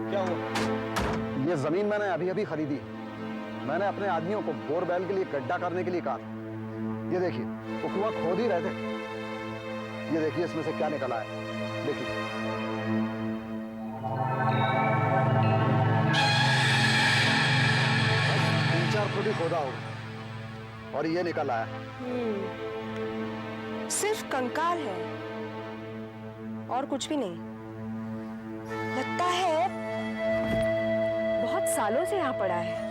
क्या हुआ? ये जमीन मैंने अभी अभी खरीदी। मैंने अपने आदमियों को बोरवेल के लिए गड्ढा करने के लिए कहा था। ये देखिए, वो कुआं खोद ही रहे थे। ये देखिए इसमें से क्या निकला है, देखिए। बस 3-4 फुट ही खोदा होगा और ये निकल आया। सिर्फ कंकाल है और कुछ भी नहीं। लगता है बहुत सालों से यहाँ पड़ा है।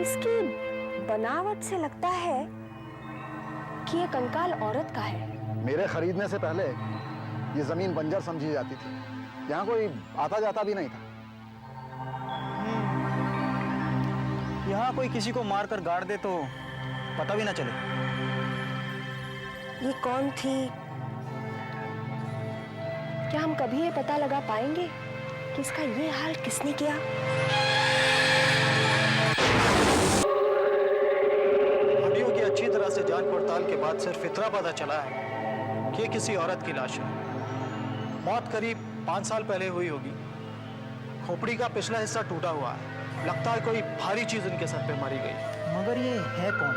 इसकी बनावट से लगता है कि ये कंकाल औरत का है। मेरे खरीदने से पहले ये जमीन बंजर समझी जाती थी। यहाँ कोई आता जाता भी नहीं था। यहाँ कोई किसी को मारकर गाड़ दे तो पता भी ना चले। ये कौन थी? क्या हम कभी ये पता लगा पाएंगे कि इसका ये हाल किसने किया? हड्डियों की अच्छी तरह से जांच पड़ताल के बाद सिर्फ इतना पता चला है कि ये किसी औरत की लाश है। मौत करीब 5 साल पहले हुई होगी। खोपड़ी का पिछला हिस्सा टूटा हुआ है। लगता है कोई भारी चीज उनके सर पे मारी गई। मगर ये है कौन?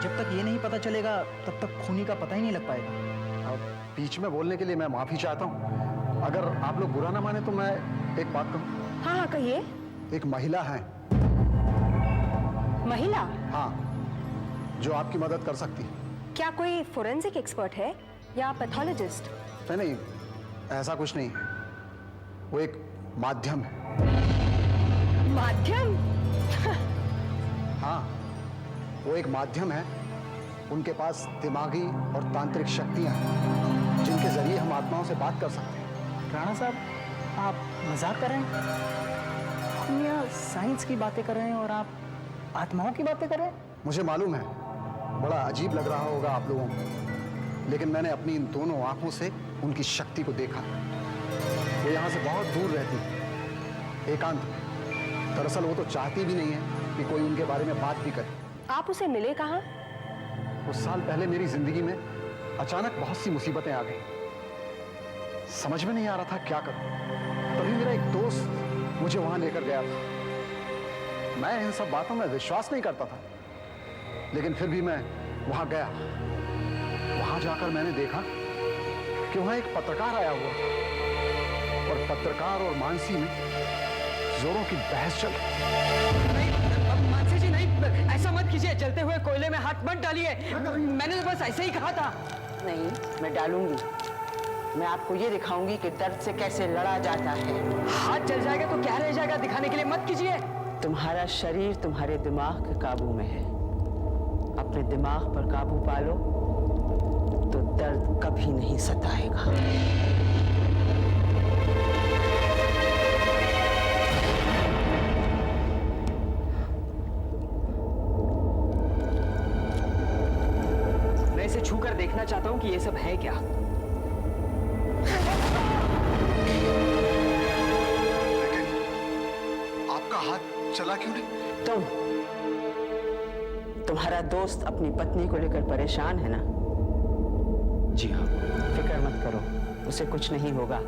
जब तक ये नहीं पता चलेगा तब तक खूनी का पता ही नहीं लग पाएगा। अब बीच में बोलने के लिए मैं माफी चाहता हूँ। अगर आप लोग बुरा ना माने तो मैं एक बात कहूँ। हाँ हाँ कहिए। एक महिला है। महिला? हाँ, जो आपकी मदद कर सकती है। क्या कोई फोरेंसिक एक्सपर्ट है या पैथोलॉजिस्ट? नहीं, ऐसा कुछ नहीं है। वो एक माध्यम है। माध्यम? हाँ, वो एक माध्यम है। उनके पास दिमागी और तांत्रिक शक्तियां हैं जिनके जरिए हम आत्माओं से बात कर सकते हैं। राणा साहब, आप मजाक कर रहे हैं? हम यहाँ साइंस की बातें कर रहे हैं और आप आत्माओं की बातें कर रहे हैं? मुझे मालूम है, बड़ा अजीब लग रहा होगा आप लोगों को, लेकिन मैंने अपनी इन दोनों आंखों से उनकी शक्ति को देखा। वो यहाँ से बहुत दूर रहती है, एकांत में। दरअसल वो तो चाहती भी नहीं है कि कोई उनके बारे में बात भी करे। आप उसे मिले कहाँ? कुछ साल पहले मेरी जिंदगी में अचानक बहुत सी मुसीबतें आ गई। समझ में नहीं आ रहा था क्या करूं। तभी मेरा एक दोस्त मुझे वहां लेकर गया था। मैं इन सब बातों में विश्वास नहीं करता था, लेकिन फिर भी मैं वहां गया। वहां जाकर मैंने देखा कि वहां एक पत्रकार आया हुआ था और पत्रकार और मानसी में जोरों की बहस चल रही। मानसी जी नहीं, ऐसा मत कीजिए। जलते हुए कोयले में हाथ मत डालिए। मैंने तो बस ऐसे ही कहा था। नहीं, मैं डालूंगी। मैं आपको ये दिखाऊंगी कि दर्द से कैसे लड़ा जाता है। हाथ जल जाएगा तो क्या रह जाएगा, दिखाने के लिए मत कीजिए। तुम्हारा शरीर तुम्हारे दिमाग के काबू में है। अपने दिमाग पर काबू पालो तो दर्द कभी नहीं सताएगा। मैं इसे छूकर देखना चाहता हूँ कि ये सब है क्या। आपका हाथ चला क्यों नहीं? तुम्हारा दोस्त अपनी पत्नी को लेकर परेशान है ना? जी हाँ। फिक्र मत करो, उसे कुछ नहीं होगा।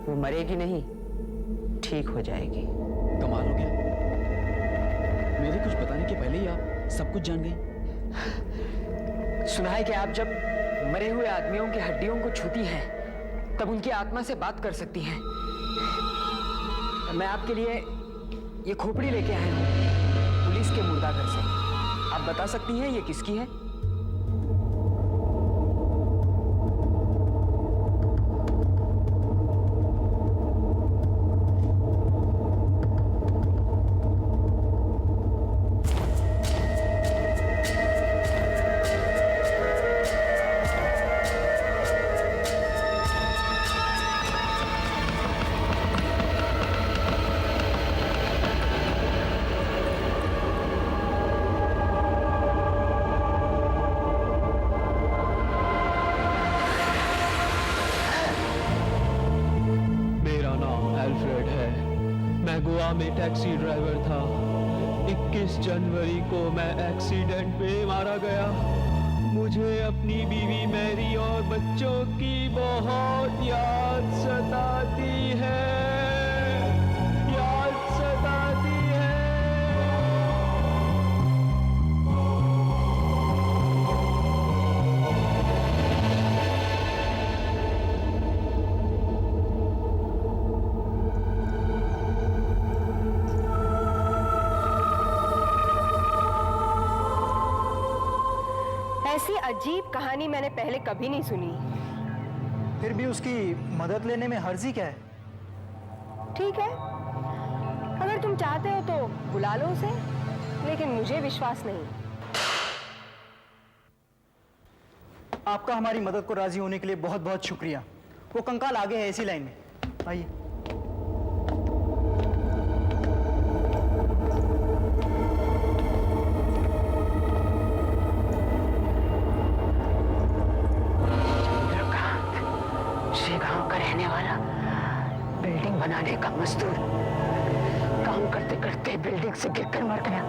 वो मरेगी नहीं, ठीक हो जाएगी। कमाल हो गया, मेरे कुछ बताने के पहले ही आप सब कुछ जान गई। सुना है कि आप जब मरे हुए आदमियों की हड्डियों को छूती हैं तब उनकी आत्मा से बात कर सकती हैं। मैं आपके लिए ये खोपड़ी लेके आया हूँ पुलिस के मुर्दाघर से। आप बता सकती हैं ये किसकी है? गोवा में टैक्सी ड्राइवर था। 21 जनवरी को मैं एक्सीडेंट में मारा गया। मुझे अपनी बीवी मैरी और बच्चों की बहुत याद सताती है। ऐसी अजीब कहानी मैंने पहले कभी नहीं सुनी। फिर भी उसकी मदद लेने में हर्जी क्या है? ठीक है, अगर तुम चाहते हो तो बुला लो उसे, लेकिन मुझे विश्वास नहीं। आपका हमारी मदद को राजी होने के लिए बहुत बहुत शुक्रिया। वो कंकाल आगे है इसी लाइन में, आइए। श्री गांव का रहने वाला, बिल्डिंग बनाने का मजदूर, काम करते करते बिल्डिंग से गिरकर मर गया।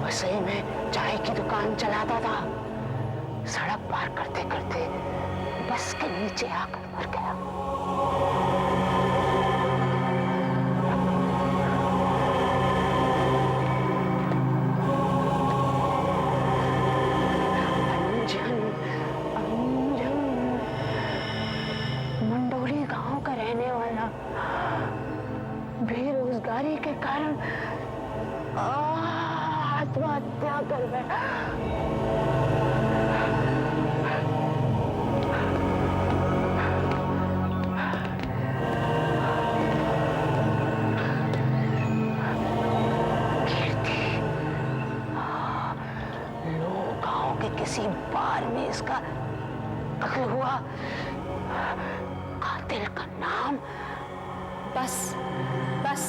वसई में चाय की दुकान चलाता था। सड़क पार करते करते बस के नीचे आकर मर गया। अंजन मंडोली गांव का रहने वाला, बेरोजगारी के कारण आत्महत्या कर बैठा। किसी बार में इसका कत्ल हुआ। कातिल का नाम? बस बस,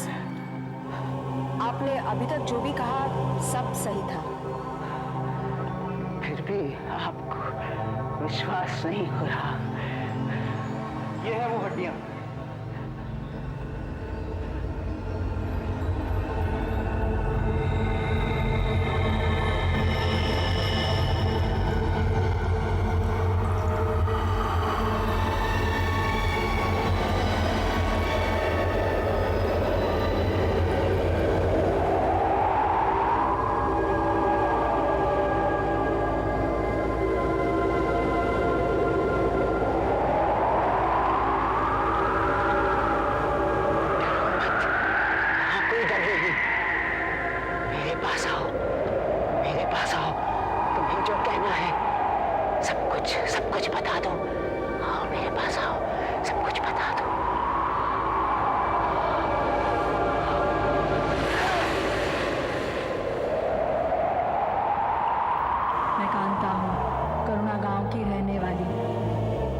आपने अभी तक जो भी कहा सब सही था। फिर भी आपको विश्वास नहीं हो रहा। ये है वो हड्डियां। सब कुछ बता दो। आओ मेरे पास आओ, सब कुछ बता दो। मैं कांता हूँ, करुणा गांव की रहने वाली।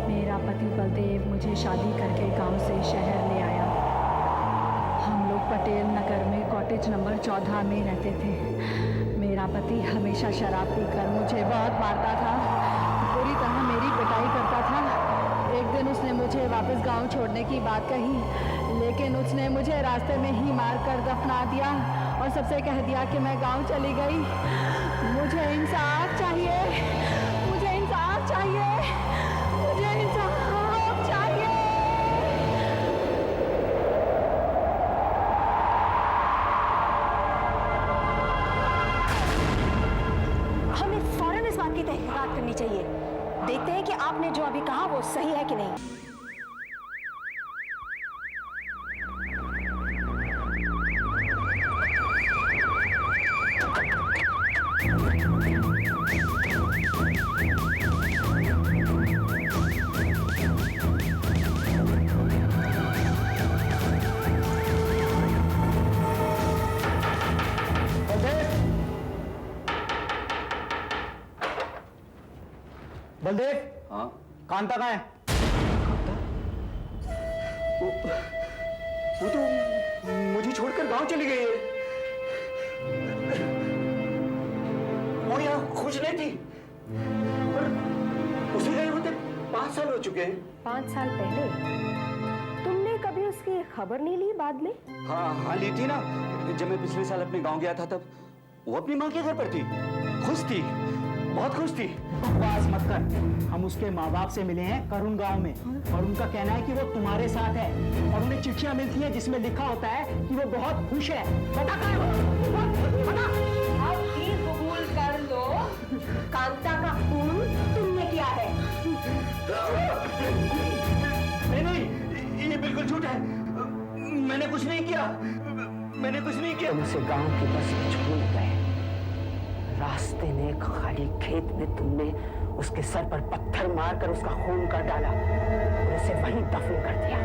मेरा पति बलदेव मुझे शादी करके गांव से शहर ले आया। हम लोग पटेल नगर में कॉटेज नंबर 14 में रहते थे। मेरा पति हमेशा शराब पीकर मुझे बहुत मारता था, पूरी तरह मेरी पिटाई करता था। एक दिन उसने मुझे वापस गांव छोड़ने की बात कही, लेकिन उसने मुझे रास्ते में ही मारकर दफना दिया और सबसे कह दिया कि मैं गांव चली गई। मुझे इंसाफ चाहिए, मुझे इंसाफ चाहिए, मुझे इंसाफ चाहिए। हमें फौरन इस बात की तहकीकात करनी चाहिए। देखते हैं कि आपने जो अभी कहा वो सही है कि नहीं। बलदेव, हाँ? कांता कहाँ है? वो तो मुझे छोड़कर गांव चली गई है। वो यहाँ खुश नहीं थी, पर उसे गए होते 5 साल हो चुके हैं। 5 साल पहले तुमने कभी उसकी खबर नहीं ली बाद में? हाँ ली थी ना। जब मैं पिछले साल अपने गांव गया था तब वो अपनी माँ के घर पर थी। खुश थी, बहुत खुश थी। बकवास मत कर। हम उसके माँ बाप से मिले हैं करुण गांव में, और उनका कहना है कि वो तुम्हारे साथ है, और उन्हें चिट्ठियां मिलती हैं जिसमें लिखा होता है कि वो बहुत खुश है। बता कहाँ है वो? बता। अब प्लीज कबूल कर लो कांता का खून तुमने किया है। नहीं, ये बिल्कुल झूठ है। मैंने कुछ नहीं किया, मैंने कुछ नहीं किया। तुम उसे गांव की बस में छोड़ गए। रास्ते में एक खाली खेत में तुमने उसके सर पर पत्थर मारकर उसका खून कर डाला और उसे वहीं दफन कर दिया।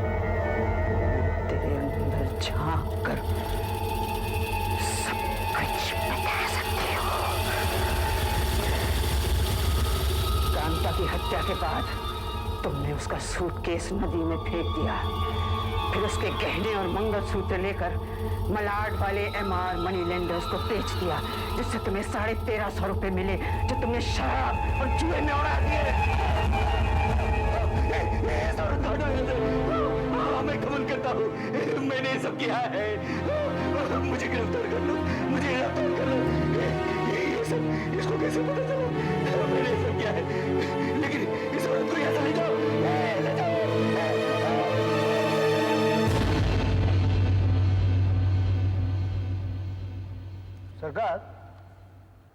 तेरे अंदर झांक कर सब कुछ बता सकती हो। कांता की हत्या के बाद तुमने उसका सूटकेस नदी में फेंक दिया, फिर उसके गहने और मंगलसूत्र लेकर मलाड वाले MR मनी लेंडर्स को बेच दिया, जिससे तुम्हें 1350 रुपए मिले, जो तुमने शराब और जुए में उड़ा दिए। मैं कबूल करता हूँ, मैंने ये सब किया है। मुझे गिरफ्तार कर लो, मुझे गिरफ्तार कर लो। ये सब इसको कैसे पता चला? मैंने ये सब किया है, लेकिन इस औरत को यहाँ से ले जाओ, ले जाओ। सरकार,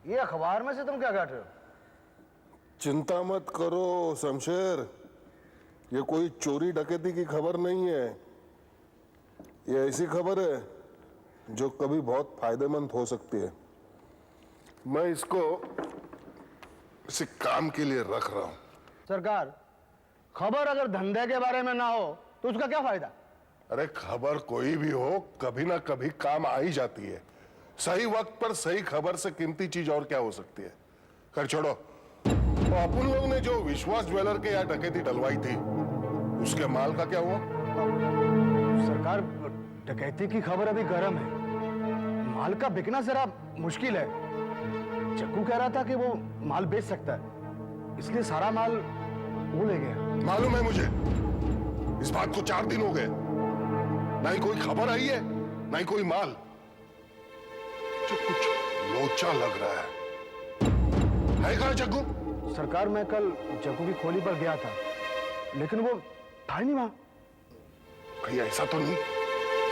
ये अखबार में से तुम क्या काट रहे हो? चिंता मत करो शमशेर, ये कोई चोरी डकैती की खबर नहीं है। ये ऐसी खबर है जो कभी बहुत फायदेमंद हो सकती है। मैं इसको किसी काम के लिए रख रहा हूं। सरकार, खबर अगर धंधे के बारे में ना हो तो उसका क्या फायदा? अरे खबर कोई भी हो, कभी ना कभी काम आ ही जाती है। सही वक्त पर सही खबर से कीमती चीज और क्या हो सकती है। खैर छोड़ो, तो अपन लोग ने जो विश्वास ज्वेलर के यहाँ डकैती डलवाई थी, उसके माल का क्या हुआ? सरकार, डकैती की खबर अभी गर्म है, माल का बिकना जरा मुश्किल है। चक्कू कह रहा था कि वो माल बेच सकता है, इसलिए सारा माल वो ले गया। मालूम है मुझे, इस बात को 4 दिन हो गए, ना ही कोई खबर आई है ना ही कोई माल। जो कुछ लोचा लग रहा है कहाँ जग्गू? सरकार, मैं कल जग्गू की खोली पर गया था, लेकिन वो था ही नहीं वहां। कहीं ऐसा तो नहीं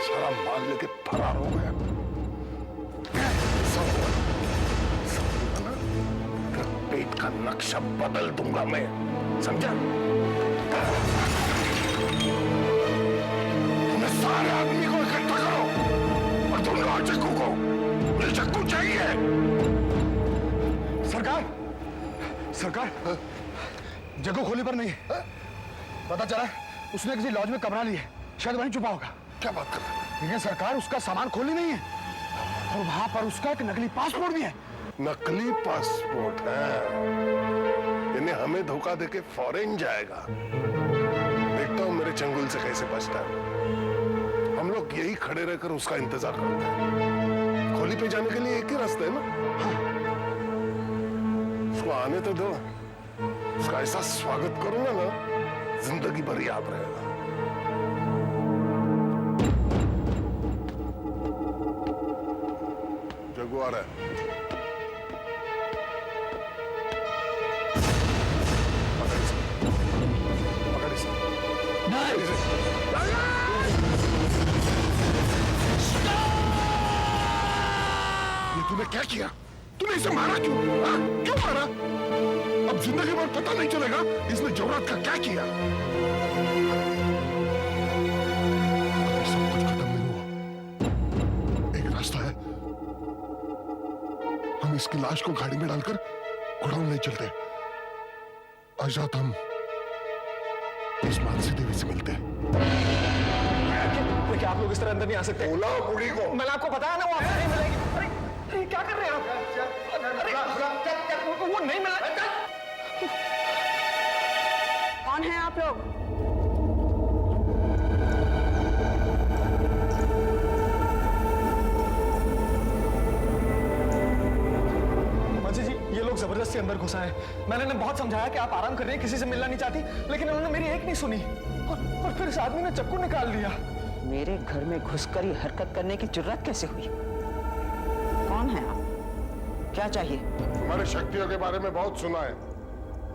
सारा माल लेके फरार हो गया? पेट का नक्शा बदल दूंगा मैं, समझा? तुम्हें सारे आदमी को इकट्ठा करो और ढूंढो जग्गू को। मुझे जग्गू चाहिए। सरकार, जग्गू खोली पर नहीं है। पता चला उसने किसी लॉज में कमरा लिया है, शायद वहीं छुपा होगा। क्या बात कर रहे हैं? लेकिन सरकार, उसका सामान खोली नहीं है और वहां पर उसका एक नकली पासपोर्ट भी है। नकली पासपोर्ट है? इन्हें हमें धोखा देके फॉरेन जाएगा। देखता हूं मेरे चंगुल से कैसे बचता है। हम लोग यही खड़े रहकर उसका इंतजार करते हैं। खोली पे जाने के लिए एक ही रास्ता है ना? उसको आने तो दो, उसका ऐसा स्वागत करूंगा ना, जिंदगी भर याद रहेगा। जग्गू आ रहा है। तूने क्या किया? तूने इसे मारा क्यों? क्यों मारा? अब जिंदगी भर पता नहीं चलेगा इसने जौहरत का क्या किया। सब कुछ खत्म नहीं हुआ। एक रास्ता है, हम इसकी लाश को गाड़ी में डालकर गोडाउन ले चलते। आज रात हम इस मानसी देवी से मिलते हैं। क्या आप लोग इस तरह अंदर नहीं आ सकते? बोला बुढ़ी को। मैंने आपको बताया ना, वो आपसे नहीं मिलेगी। अरे क्या कर रहे हैं आप? अरे वो नहीं मिला। कौन है आप लोग? मंजी जी, ये लोग जबरदस्ती अंदर घुसा है। मैंने इन्हें बहुत समझाया कि आप आराम कर रहे हैं, किसी से मिलना नहीं चाहती, लेकिन उन्होंने मेरी एक नहीं सुनी और फिर इस आदमी ने चक्कू निकाल लिया। मेरे घर में घुसकर ये हरकत करने की जुर्रत कैसे हुई? कौन है आप? क्या चाहिए? तुम्हारी शक्तियों के बारे में बहुत सुना है,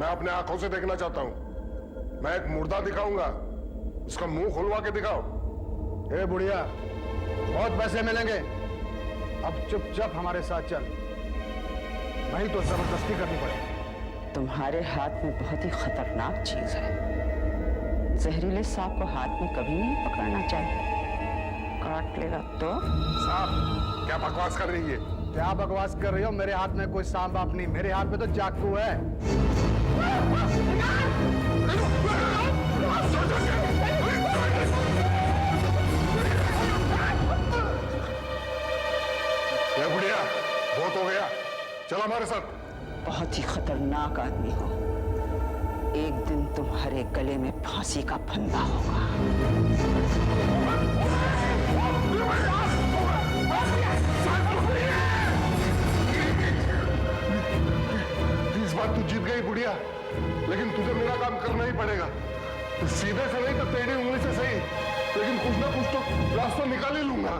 मैं अपने आंखों से देखना चाहता हूं। मैं एक मुर्दा दिखाऊंगा, उसका मुंह खुलवा के दिखाओ। ए बुढ़िया, बहुत पैसे मिलेंगे, अब चुपचाप हमारे साथ चल। नहीं तो जबरदस्ती करनी पड़ेगी। तुम्हारे हाथ में बहुत ही खतरनाक चीज है। जहरीले सांप को हाथ में कभी नहीं पकड़ना चाहिए, काट लेगा तो। साहब क्या बकवास कर रही है? क्या बकवास कर रही हो? मेरे हाथ में कोई सांप बाप नहीं, मेरे हाथ में तो चाकू है। बुढ़िया बहुत हो गया, चल हमारे साथ। बहुत ही खतरनाक आदमी हो, एक दिन तुम्हारे गले में फांसी का फंदा होगा। इस बार तू जीत गई बुढ़िया, लेकिन तुझे मेरा काम करना ही पड़ेगा। सीधे से नहीं तो टेढ़ी उंगली से सही, लेकिन कुछ ना कुछ तो रास्ता निकाल ही लूंगा।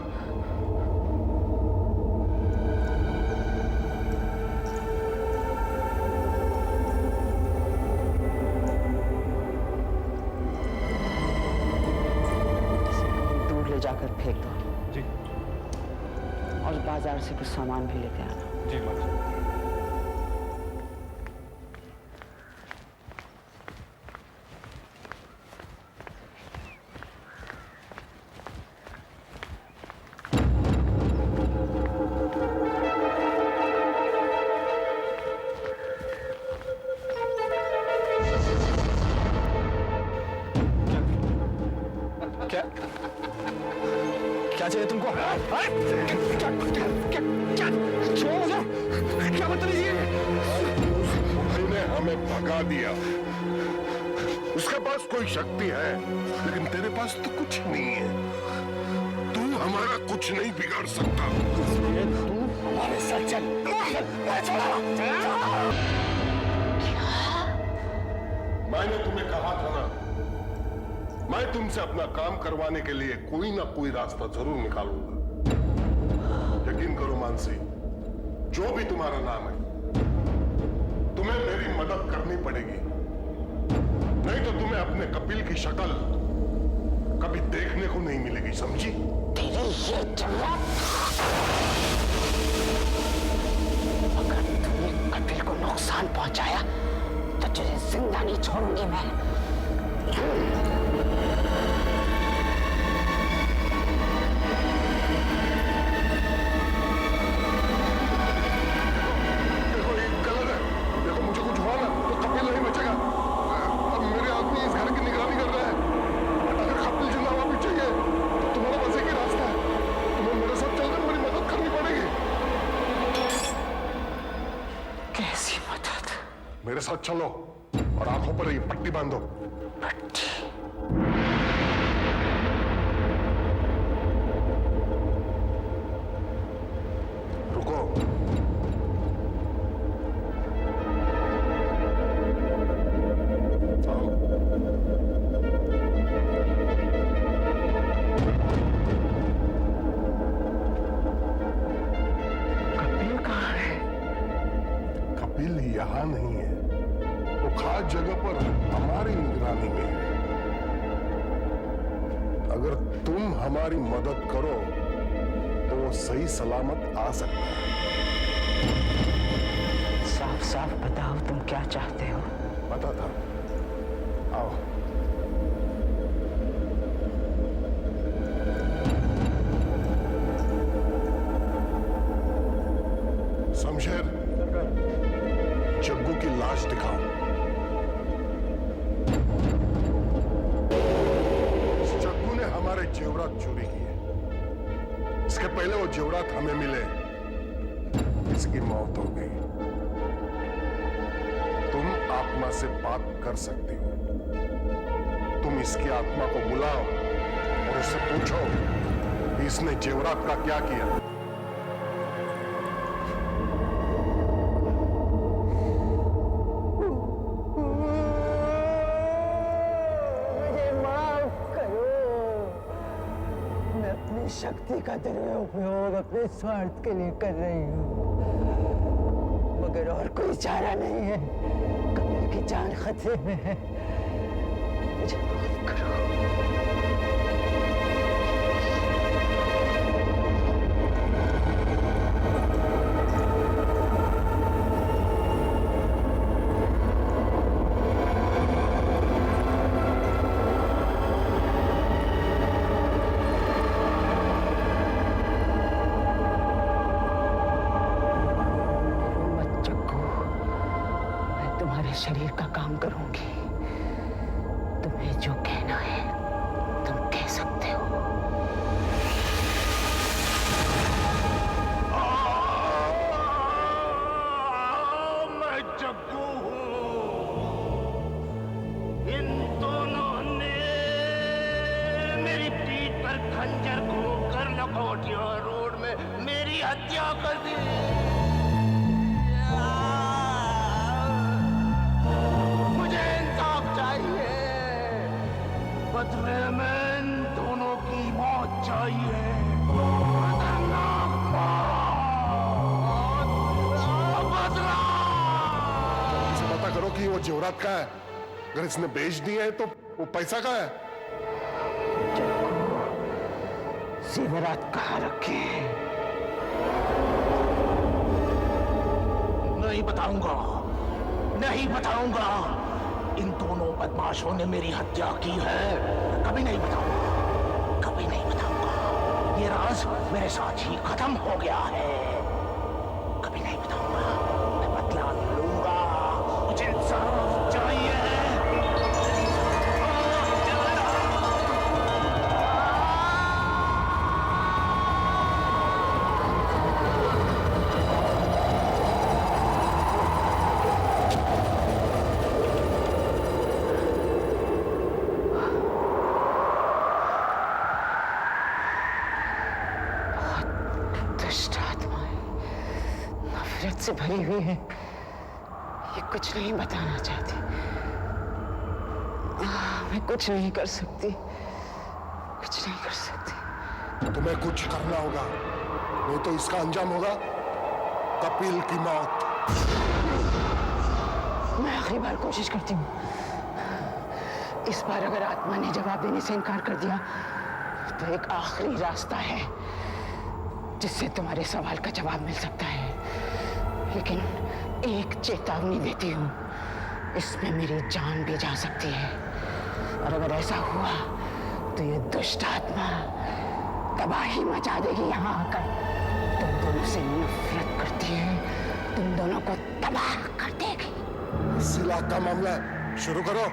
दूर ले जाकर फेंक दो। जी। और बाजार से कुछ सामान भी लेते आना। जी माता। क्या क्या चाहिए तुमको? क्या बदतमीजी है? भाई ने हमें भगा दिया। उसके पास कोई शक्ति है, लेकिन तेरे पास तो कुछ नहीं है। तू हमारा कुछ नहीं बिगाड़ सकता। तू हमारे साथ चल। मैंने तुम्हें कहा था ना, मैं तुमसे अपना काम करवाने के लिए कोई ना कोई रास्ता जरूर निकालूंगा। यकीन करो मानसी, जो भी तुम्हारा नाम है, तुम्हें मेरी मदद करनी पड़ेगी, नहीं तो तुम्हें अपने कपिल की शक्ल कभी देखने को नहीं मिलेगी, समझी? तेरे ये जवाब, अगर तुमने कपिल को नुकसान पहुंचाया तो तुझे जिंदा नहीं छोड़ूंगी मैं। देखो ये गलत है। देखो मुझे कुछ हुआ ना तो कपिल नहीं बचेगा। अब मेरे आदमी इस घर की निगरानी कर रहे हैं। अगर कपिल जिंदा वापस चाहिए तो तुम्हारा बस एक ही रास्ता है, तुम्हें मेरे साथ चलकर मेरी मदद करनी पड़ेगी। कैसी मदद? मेरे साथ चलो और आंखों पर ये पट्टी बांधो। पट्टी? रुको। आओ। कपिल कहाँ है? कपिल यहाँ नहीं है, वो खास जगह पर हमारी निगरानी में है। अगर तुम हमारी मदद करो तो वो सही सलामत आ सकता है। साफ साफ बताओ तुम क्या चाहते हो? पता था। आओ। शमशेर, जग्गू की लाश दिखाओ। जग्गू ने हमारे जेवरात चोरी किए। इसके पहले वो जेवरात हमें मिले, इसकी मौत हो गई। तुम आत्मा से बात कर सकती हो। तुम इसकी आत्मा को बुलाओ और उससे पूछो कि इसने जेवरात का क्या किया। शक्ति का दुरुपयोग अपने स्वार्थ के लिए कर रही हूँ, मगर और कोई चारा नहीं है। कपिल की जान खतरे में है, मुझे माफ करो। मैं शरीर का काम करूंगी। तुम्हें जो कहना है तुम कह सकते हो। मैं जग्गू हूँ। इन दोनों ने मेरी पीठ पर खंजर घोंपकर लखोटिया रोड में मेरी हत्या कर दी। मुझे इंसाफ चाहिए। बदले में इन दोनों की मौत चाहिए। खतरनाक मौत। बदला। इसे पता करो कि वो जेवरात का है। अगर इसने बेच दिए हैं तो वो पैसा का है। जेवरात कहाँ रखे हैं? नहीं बताऊंगा, नहीं बताऊंगा। इन दोनों बदमाशों ने मेरी हत्या की है। कभी नहीं बताऊंगा, कभी नहीं बताऊंगा। ये राज मेरे साथ ही खत्म हो गया है। कभी नहीं बताऊंगा। मैं बदला लूंगा। मुझे इंसाफ चाहिए। दुष्ट आत्माएं नफरत से भरी हुई है। ये कुछ नहीं बताना चाहती। मैं कुछ नहीं कर सकती, कुछ नहीं कर सकती। तुम्हें कुछ करना होगा, नहीं तो इसका अंजाम होगा कपिल की मौत। मैं आखिरी बार कोशिश करती हूँ। इस बार अगर आत्मा ने जवाब देने से इनकार कर दिया तो एक आखिरी रास्ता है जिससे तुम्हारे सवाल का जवाब मिल सकता है। लेकिन एक चेतावनी देती हूँ, इसमें मेरी जान भी जा सकती है। और अगर ऐसा हुआ तो ये दुष्ट आत्मा तबाही मचा देगी यहाँ आकर। तुम दोनों से नफरत करती है, तुम दोनों को तबाह कर देगी। सिला का मामला है, शुरू करो।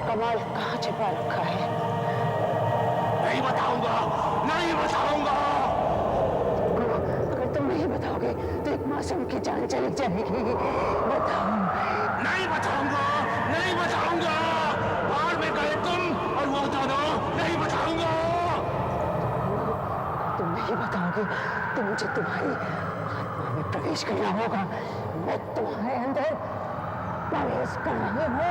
कमाल कहाँ छिपा रखा है? नहीं बताऊंगा, नहीं बताऊंगा। अगर तुम नहीं बताओगे तो एक मासूम की जान चली जाएगी। बताओ। नहीं बताऊंगा, नहीं बताऊंगा। बाहर में गए तुम और वो दोनों। नहीं बताऊंगा। तुम नहीं बताओगे तो मुझे तुम्हारी आत्मा में प्रवेश करना होगा। मैं तुम्हारे अंदर प्रवेश कर रही हूँ।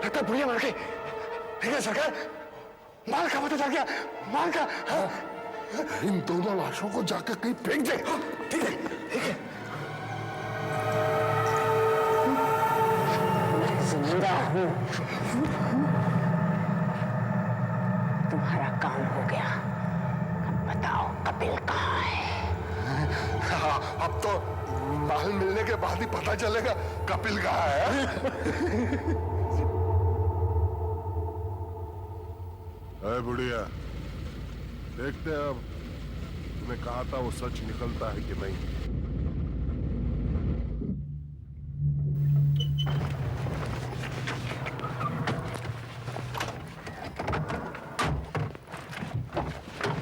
लगता बुढ़िया मार गई। ठीक है सरकार, माल का पता चल गया। माल का इन दोनों लाशों को जाकर कहीं फेंक दे। ठीक है, ठीक है। मैं जिंदा हूँ। तुम्हारा काम हो गया। अब बताओ कपिल कहाँ है? अब तो माल मिलने के बाद ही पता चलेगा कपिल कहाँ है। अरे बुढ़िया, देखते हैं अब तूने कहा था वो सच निकलता है कि नहीं।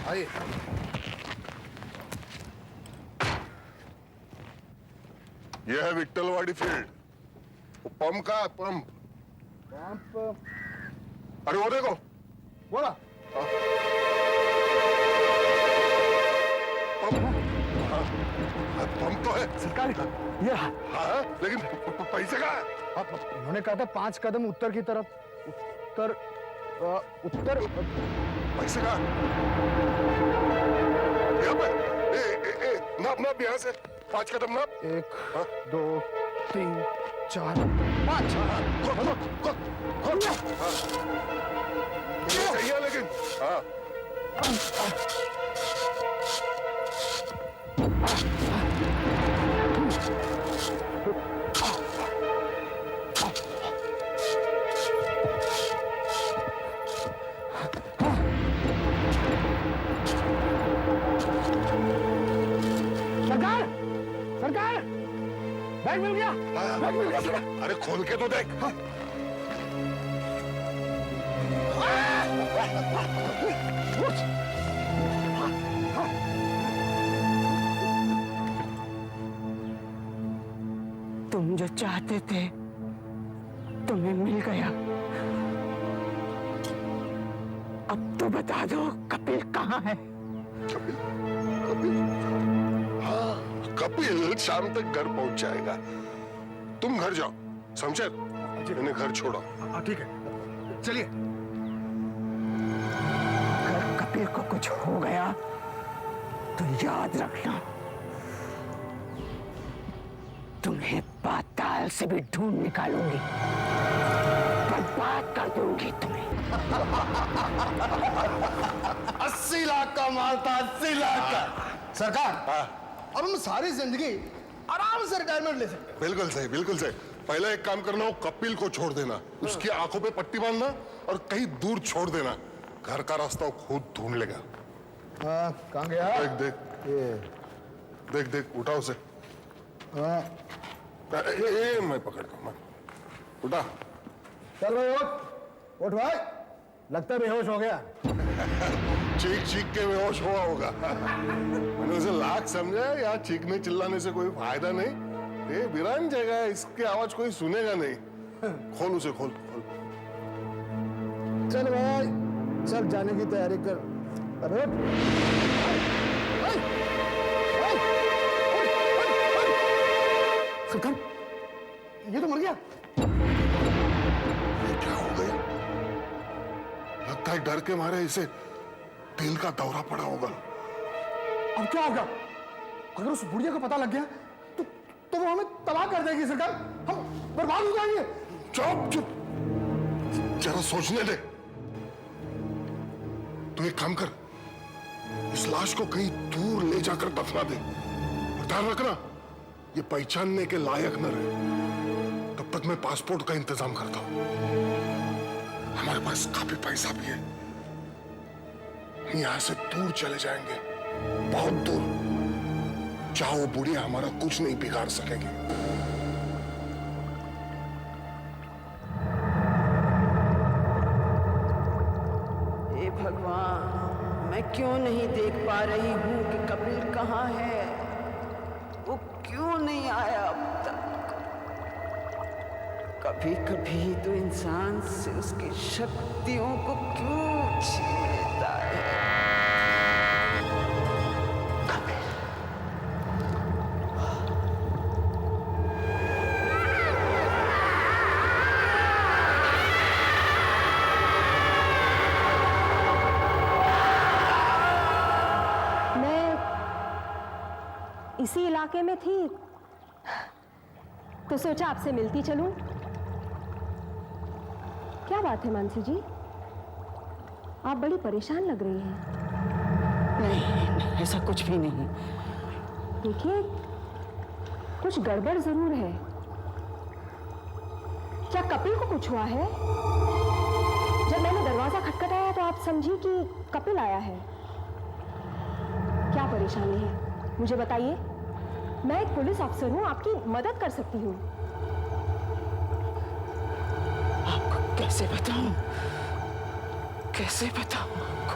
आइए। यह है विट्ठलवाड़ी फील्ड। वो पंप का पंप। अरे वो देखो, बोला पंप तो है सरकार, ये रहा। हाँ, लेकिन पैसे कहाँ है? उन्होंने कहा था 5 कदम उत्तर की तरफ। उत्तर पैसे कहाँ? यहाँ पे। नाप नाप यहाँ से 5 कदम नाप। 1 2 3 4 5। ये सही है लेकिन। हाँ। सरकार, सरकार, बैग मिल गया। बैग मिल गया सरकार। अरे खोल के तो देख। तुम जो चाहते थे तुम्हें मिल गया। अब तो बता दो कपिल कहाँ है? कपिल, कपिल, हाँ, कपिल शाम तक घर पहुंच जाएगा। तुम घर जाओ, शमशेर, इन्हें घर छोड़ो। ठीक है, चलिए। अगर कपिल को कुछ हो गया तो याद रखना, तुम्हें पाताल से भी ढूंढ निकालूंगी, बर्बाद कर दूंगी तुम्हें। 80 लाख का माल था, 80 लाख का। सरकार, अब हम सारी जिंदगी आराम से रिटायरमेंट ले सकते हैं। बिल्कुल सही, बिल्कुल सही। पहले एक काम करना, वो कपिल को छोड़ देना, उसकी आंखों पे पट्टी बांधना और कहीं दूर छोड़ देना। घर का रास्ता वो खुद ढूंढ लेगा। हाँ, कहाँ गया? देख देख, देख देख, उठा उसे। हाँ, ये मैं पकड़ता हूँ, उठा। चल भाई उठ, उठ भाई। लगता है बेहोश हो गया। चीख चीख के बेहोश हुआ होगा। मैंने उसे लाख समझा, यहाँ चीखने चिल्लाने से कोई फायदा नहीं। ये वीरान जगह है, इसकी आवाज कोई सुनेगा नहीं। खोल उसे, खोल खोल। चल भाई, चल जाने की तैयारी कर। अरे सरकार, ये तो मर गया। ये क्या हो गया? लगता है डर के मारे इसे दिल का दौरा पड़ा होगा। अब क्या होगा? अगर उस बुढ़िया को पता लग गया तो वो हमें तबाह कर देगी सरकार। हम बर्बाद हो जाएंगे। चुप चुप, जरा सोचने दे। तो एक काम कर, इस लाश को कहीं दूर ले जाकर दफना दे। और ध्यान रखना, ये पहचानने के लायक न रहे। तब तक मैं पासपोर्ट का इंतजाम करता हूं। हमारे पास काफी पैसा भी है। हम यहां से दूर चले जाएंगे, बहुत दूर। चाहो बुढ़िया हमारा कुछ नहीं बिगाड़ सकेगी। हे भगवान, मैं क्यों नहीं देख पा रही हूँ कि कपिल कहाँ है? वो क्यों नहीं आया अब तक? कभी कभी तो इंसान से उसकी शक्तियों को क्यों छीन लेता है? कपिल, मैं इसी इलाके में थी तो सोचा आपसे मिलती चलूं। क्या बात है मानसी जी, आप बड़ी परेशान लग रही हैं। नहीं, ऐसा कुछ भी नहीं। देखिए, कुछ गड़बड़ जरूर है। क्या कपिल को कुछ हुआ है? जब मैंने दरवाजा दरवाजा खटखटाया तो आप समझी कि कपिल आया है। क्या परेशानी है मुझे बताइए, मैं एक पुलिस अफसर हूं, आपकी मदद कर सकती हूँ। आपको कैसे बताऊं, कैसे बताऊं आपको?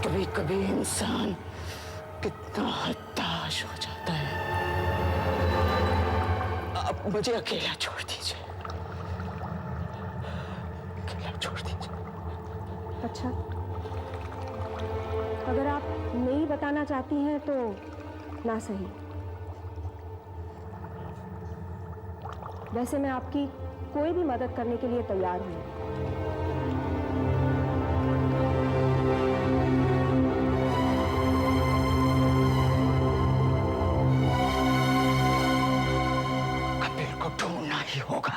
कभी कभी इंसान कितना हताश हो जाता है। आप मुझे अकेला छोड़ दीजिए, अकेला छोड़ दीजिए। अच्छा, अगर आप नहीं बताना चाहती हैं तो ना सही। वैसे मैं आपकी कोई भी मदद करने के लिए तैयार हूं। कपिल को ढूंढना ही होगा।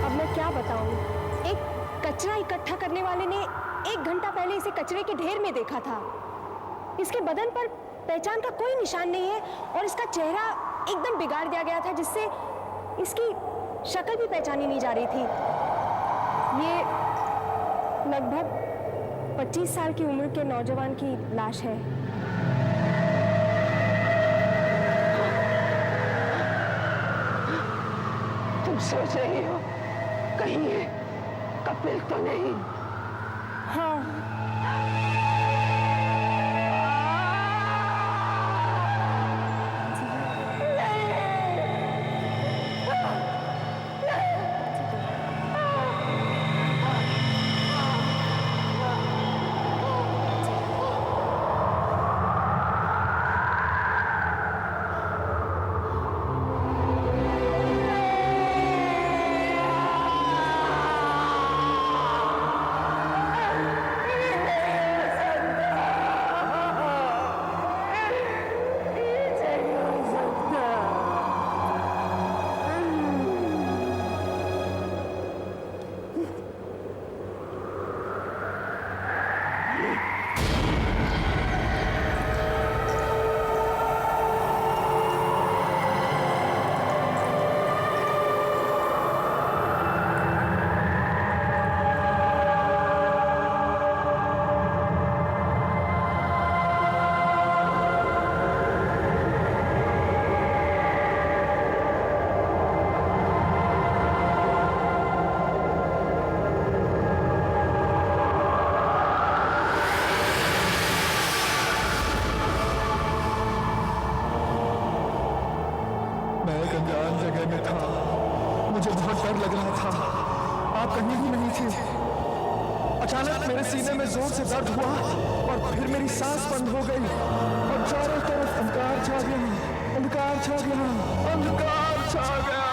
अब मैं क्या बताऊं, एक कचरा इकट्ठा करने वाले ने 1 घंटा पहले इसे कचरे के ढेर में देखा था। इसके बदन पर पहचान का कोई निशान नहीं है और इसका चेहरा एकदम बिगाड़ दिया गया था, जिससे इसकी शक्ल भी पहचानी नहीं जा रही थी। ये लगभग 25 साल की उम्र के नौजवान की लाश है। तुम सोच रही हो कहीं ये कपिल तो नहीं? हाँ, मुझे बहुत डर लग रहा था, आप कहीं भी नहीं थे। अचानक मेरे सीने में जोर से दर्द हुआ और फिर मेरी सांस बंद हो गई और चारों तरफ अंधकार छा गया, अंधकार छा गया, अंधकार छा गया।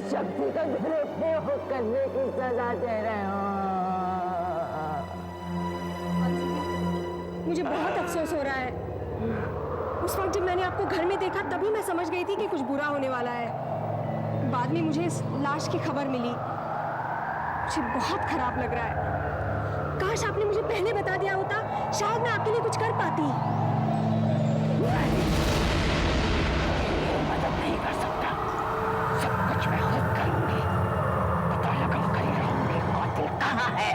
शक्ति का दुरुपयोग करने की सजा दे रहे हो। मुझे बहुत अफसोस हो रहा है। उस वक्त जब मैंने आपको घर में देखा तभी मैं समझ गई थी कि कुछ बुरा होने वाला है। बाद में मुझे इस लाश की खबर मिली, मुझे बहुत खराब लग रहा है। काश आपने मुझे पहले बता दिया होता, शायद मैं आपके लिए कुछ कर पाती। मदद नहीं कर सकता, सब कुछ मैं खुद करूंगी। पता लगा कर ही रहूंगी कातिल कहाँ है।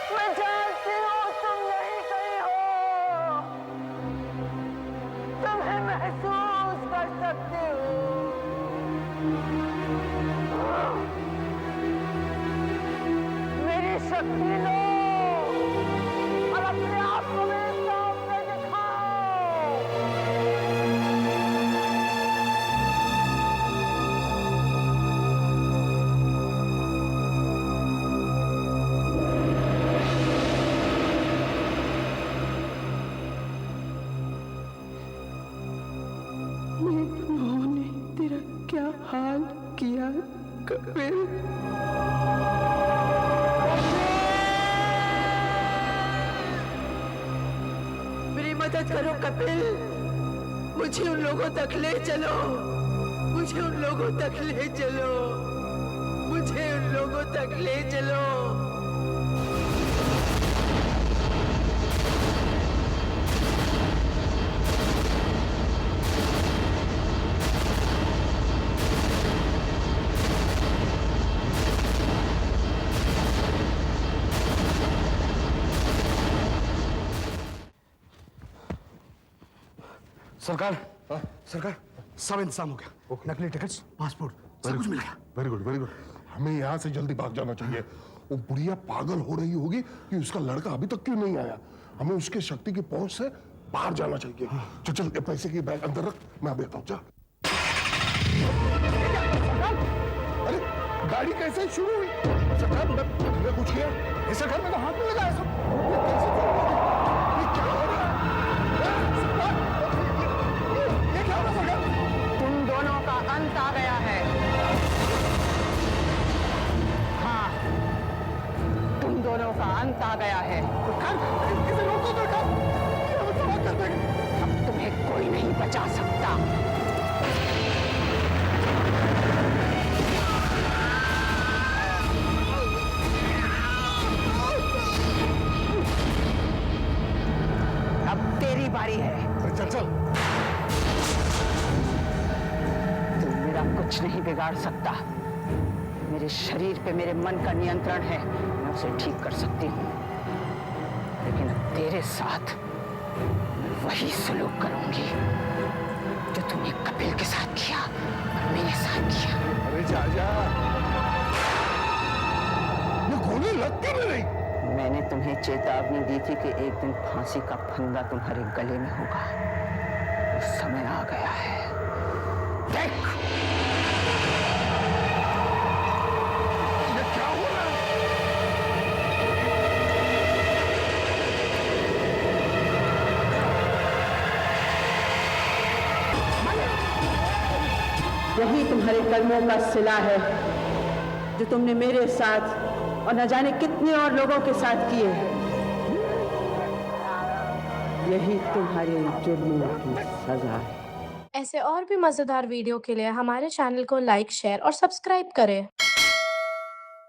मैं जानती हूँ तुम नहीं गई हो, तुम्हें महसूस कर सकती हूँ। मेरी शक्ति लो और अपने आप को मेरे सामने दिखाओ। उन्होंने तेरा क्या हाल किया कपिल? मेरी मदद करो कपिल, मुझे उन लोगों तक ले चलो, मुझे उन लोगों तक ले चलो, मुझे उन लोगों तक ले चलो। सरकार, सरकार, सब इंतजाम हो गया। नकली टिकट्स, पासपोर्ट, सब कुछ मिल गया। Very good, very good. हमें यहाँ से जल्दी भाग जाना चाहिए। वो बुढ़िया पागल हो रही होगी कि उसका लड़का अभी तक क्यों नहीं आया। हमें उसके शक्ति की पहुंच से बाहर जाना चाहिए। चल चल, ये पैसे की बैग अंदर रख, मैं अभी आता हूँ। चल। अरे गाड़ी कैसे शुरू हुई? सरकार, मैं कुछ किया? सरकार, मैं तो हाथ में लगाया सब। ये कैसे शुरू हुआ? ये क्या हो रहा है? सरकार, ये क्या हो रहा है सरकार? तुम दोनों का अंत आ गया है। हाँ, तुम दोनों का अंत आ गया है। किसी लोग को सरकार, ये हम सवाल कर देंगे। अब तुम्हें कोई नहीं बचा सकता। अब तेरी बारी है। चल चल। तुम मेरा कुछ नहीं बिगाड़ सकता। मेरे शरीर पे मेरे मन का नियंत्रण है, मैं उसे ठीक कर सकती हूँ। लेकिन तेरे साथ मैं वही सलूक करूंगी जो तुमने कपिल के साथ किया और मेरे साथ किया। अरे जा जा, ये गोली लग क्यों नहीं रही? मैंने तुम्हें चेतावनी दी थी कि एक दिन फांसी का फंदा तुम्हारे गले में होगा। वो समय आ गया है। देख, ये क्या हो रहा है? यही तुम्हारे कर्मों का सिला है जो तुमने मेरे साथ और न जाने कितने और लोगों के साथ किए। यही तुम्हारे जुर्मों की सजा है। ऐसे और भी मज़ेदार वीडियो के लिए हमारे चैनल को लाइक, शेयर और सब्सक्राइब करें।